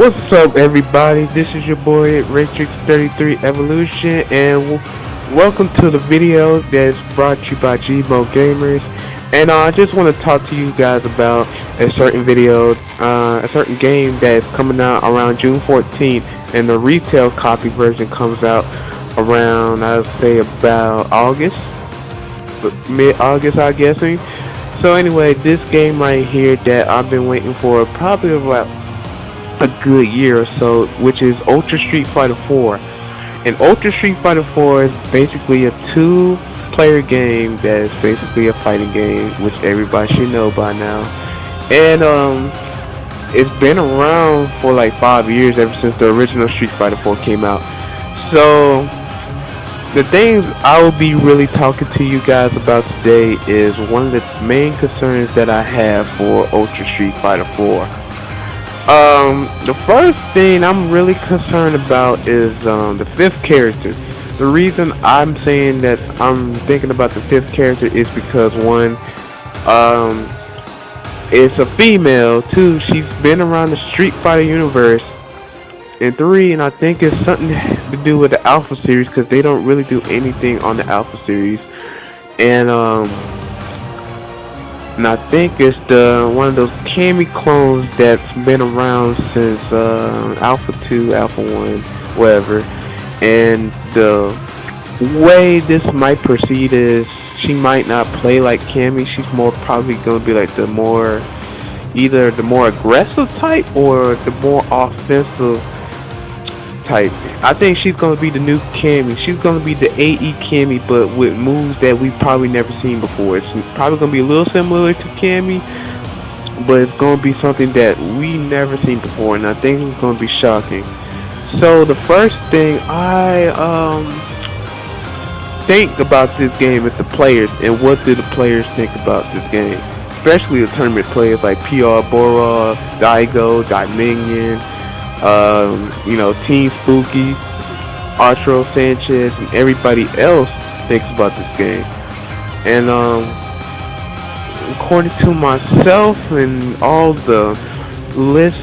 What's up, everybody? This is your boy Raytrix33 Evolution, and welcome to the video that's brought to you by Gmo Gamers. And I just want to talk to you guys about a certain a certain game that's coming out around June 14th, and the retail copy version comes out around, I'd say, about August, mid-August, I'm guessing. So anyway, this game right here that I've been waiting for probably about a good year or so, which is Ultra Street Fighter 4. And Ultra Street Fighter 4 is basically a two-player game that's basically a fighting game, which everybody should know by now. And it's been around for like 5 years, ever since the original Street Fighter 4 came out. So the things I will be really talking to you guys about today is one of the main concerns that I have for Ultra Street Fighter 4. The first thing I'm really concerned about is the fifth character. The reason I'm saying that I'm thinking about the fifth character is because one, it's a female. Two, she's been around the Street Fighter universe. And three, and I think it's something to do with the Alpha series, because they don't really do anything on the Alpha series. And I think it's one of those Cammy clones that's been around since Alpha 2, Alpha 1, whatever. And the way this might proceed is she might not play like Cammy. She's probably going to be like either the more aggressive type or the more offensive type. I think she's going to be the new Cammy. She's going to be the AE Cammy, but with moves that we've probably never seen before. It's probably going to be a little similar to Cammy, but it's going to be something that we never seen before, and I think it's going to be shocking. So the first thing I think about this game is the players, and what do the players think about this game, especially the tournament players like PR Borov, Daigo, Dominion, Team Spooky, Arturo Sanchez, and everybody else thinks about this game. And according to myself and all the list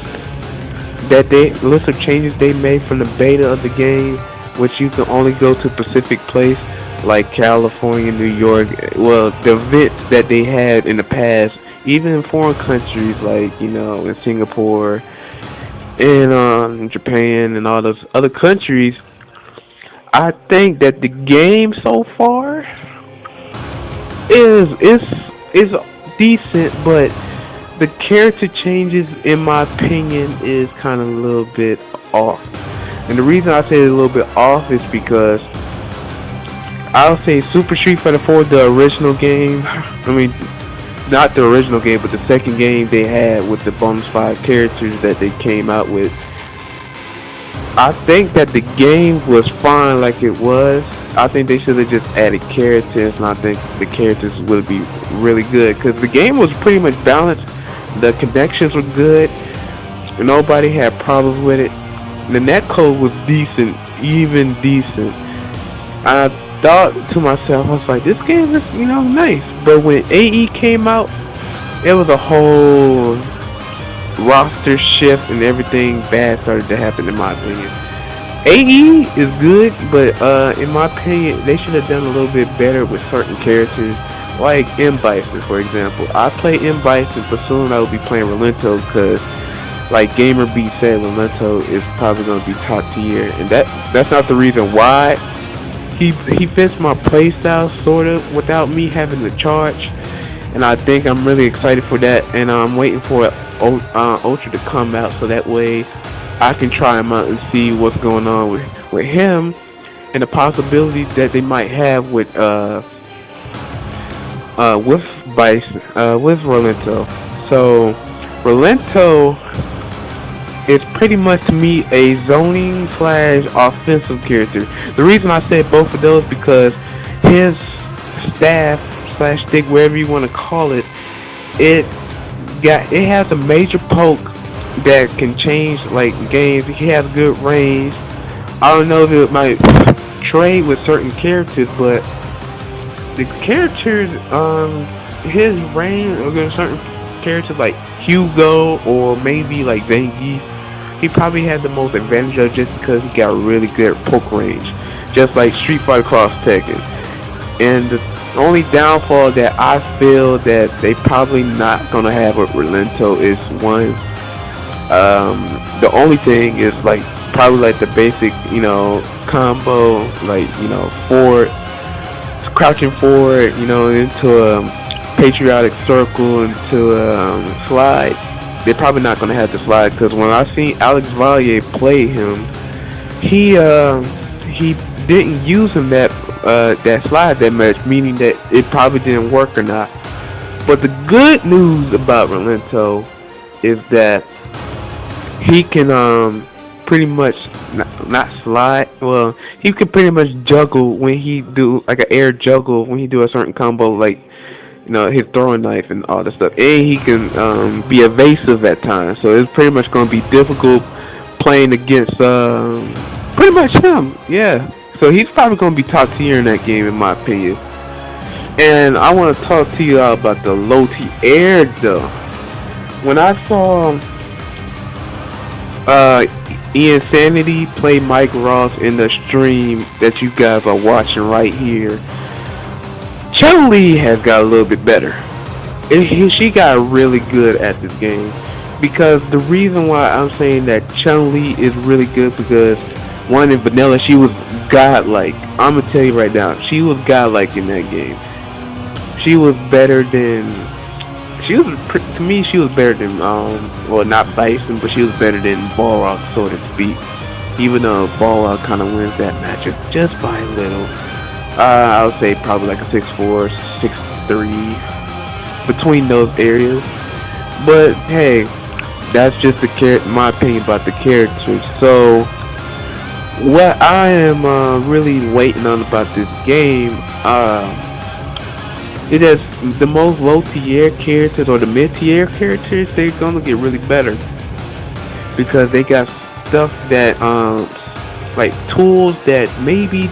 of changes they made from the beta of the game, which you can only go to Pacific Place like California, New York, well, the events that they had in the past, even in foreign countries like in Singapore, in Japan and all those other countries. I think that the game so far is decent, but the character changes, in my opinion, is kind of a little bit off. And the reason I say it's a little bit off is because I'll say Super Street Fighter 4, the original game, not the original game, but the second game they had with the bonus 5 characters that they came out with. I think that the game was fine like it was. I think they should have just added characters, and I think the characters would be really good, because the game was pretty much balanced. The connections were good. Nobody had problems with it. The netcode was decent, even decent. I thought to myself, I was like, this game is nice. But when AE came out, it was a whole roster shift, and everything bad started to happen, in my opinion. AE is good, but in my opinion, they should have done a little bit better with certain characters, like M. Bison, for example. I play M. Bison, but soon I will be playing Rolento, because like Gamer B said, Rolento is probably going to be top tier, and that's not the reason why. He fits my playstyle sort of without me having to charge, and I think I'm really excited for that. And I'm waiting for Ultra to come out, so that way I can try him out and see what's going on with him, and the possibilities that they might have with Bison, with Rolento. So Rolento is pretty much to me a zoning / offensive character. The reason I said both of those because his staff / stick, wherever you want to call it, it has a major poke that can change like games. He has good range. I don't know if it might trade with certain characters, but the characters, his range against certain characters like Hugo or maybe like Zangief, he probably had the most advantage of just because he got really good poke range, just like Street Fighter Cross Tekken. And the only downfall that I feel that they probably not gonna have with Relento is one. The only thing is like probably like the basic, combo, like forward, crouching forward, into a patriotic circle into a slide. They're probably not gonna have the slide because when I seen Alex Valier play him, he didn't use him that slide that much, meaning that it probably didn't work or not. But the good news about Relento is that he can pretty much not slide. Well, he can pretty much juggle when he do like an air juggle when he do a certain combo, like his throwing knife and all that stuff. And he can be evasive at times. So it's pretty much going to be difficult playing against pretty much him. Yeah. So he's probably going to be top tier in that game, in my opinion. And I want to talk to you all about the low tier though. When I saw Ian Sanity play Mike Ross in the stream that you guys are watching right here, Chun-li has got a little bit better. She got really good at this game. Because the reason why I'm saying that Chun-li is really good, because one, in vanilla she was godlike. I'm gonna tell you right now, she was godlike in that game. She was better than to me she was better than well, not Bison, but she was better than Balrog, so to speak. Even though Balrog kind of wins that matchup just by a little. I would say probably like a 6'4", 6'3", between those areas. But hey, that's just my opinion about the characters. So what I am really waiting on about this game, it has the most low tier characters or the mid tier characters. They're gonna get really better because they got stuff that like tools that maybe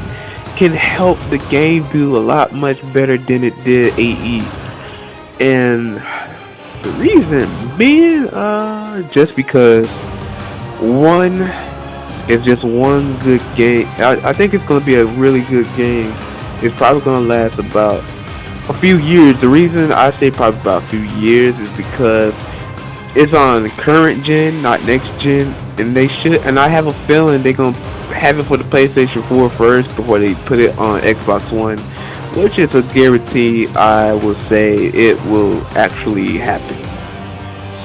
can help the game do a lot much better than it did AE. And the reason being just because one is just one good game. I think it's gonna be a really good game. It's probably gonna last about a few years. The reason I say probably about a few years is because it's on current gen, not next gen, and I have a feeling they're gonna have it for the PlayStation 4 first before they put it on Xbox One, which is a guarantee. I will say it will actually happen.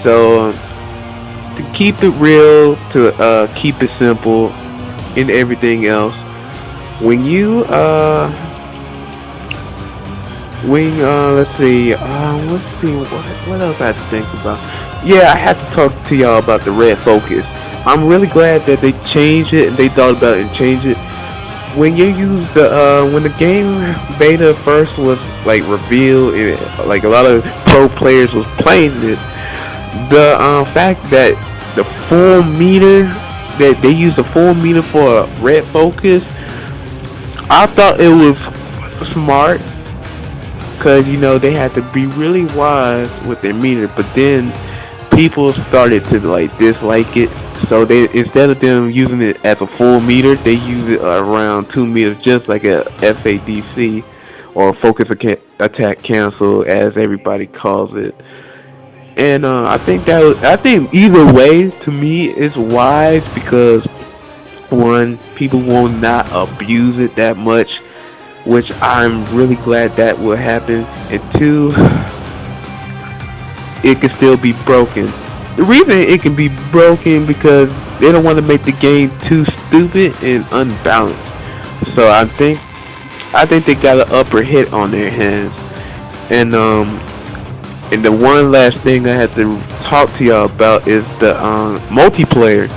So to keep it real, to keep it simple, and everything else, when you let's see what else I have to think about. Yeah, I have to talk to y'all about the red focus. I'm really glad that they changed it and they thought about it and changed it. When you use when the game beta first was like revealed, and like a lot of pro players was playing it, the fact that the full meter, that they used the full meter for red focus, I thought it was smart, because they had to be really wise with their meter. But then people started to like dislike it, so they, instead of them using it as a full meter, they use it around 2 meters, just like a FADC, or focus attack cancel, as everybody calls it. And I think either way, to me, it's wise, because one, people will not abuse it that much, which I'm really glad that will happen. And two, it can still be broken. The reason it can be broken because they don't want to make the game too stupid and unbalanced. So I think they got an upper hit on their hands. And the one last thing I have to talk to y'all about is the multiplayer,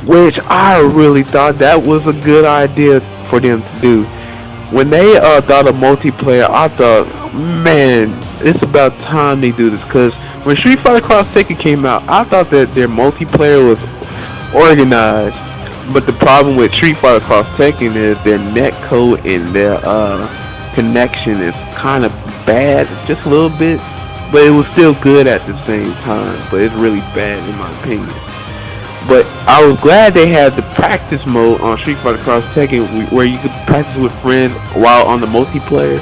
which I really thought that was a good idea for them to do. When they thought of multiplayer, I thought, man, it's about time they do this, because when Street Fighter Cross Tekken came out, I thought that their multiplayer was organized. But the problem with Street Fighter Cross Tekken is their netcode and their connection is kind of bad, just a little bit, but it was still good at the same time. But it's really bad in my opinion. But I was glad they had the practice mode on Street Fighter Cross Tekken where you could practice with friends while on the multiplayer.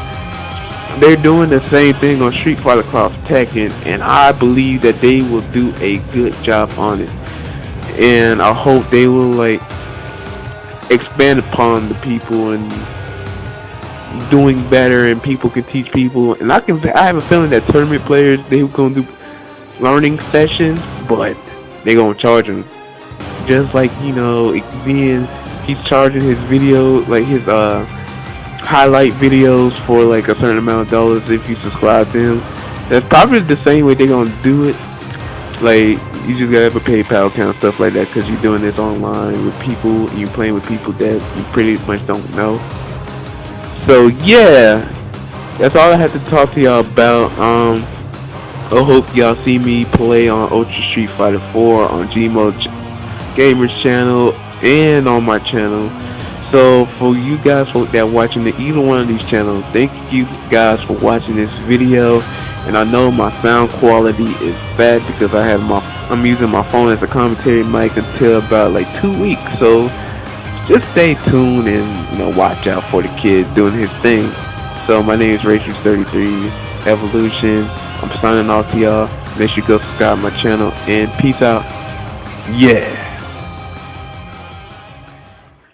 They're doing the same thing on Street Fighter Cross Tekken, and I believe that they will do a good job on it. And I hope they will like expand upon the people and doing better, and people can teach people. And I have a feeling that tournament players, they gonna do learning sessions, but they gonna charge them. Just like, you know, he's charging his video, like his highlight videos for like a certain amount of dollars if you subscribe to him. That's probably the same way they're gonna do it. Like, you just gotta have a PayPal account and stuff like that, because you're doing this online with people, and you're playing with people that you pretty much don't know. So yeah, that's all I had to talk to y'all about. I hope y'all see me play on Ultra Street Fighter 4 on Gmo Gamers channel and on my channel. So for you guys that are watching either one of these channels, thank you guys for watching this video. And I know my sound quality is bad because I'm using my phone as a commentary mic until about like 2 weeks. So just stay tuned and, you know, watch out for the kid doing his thing. So my name is Raytrix33 Evolution. I'm signing off to y'all. Make sure you go subscribe to my channel, and peace out. Yeah.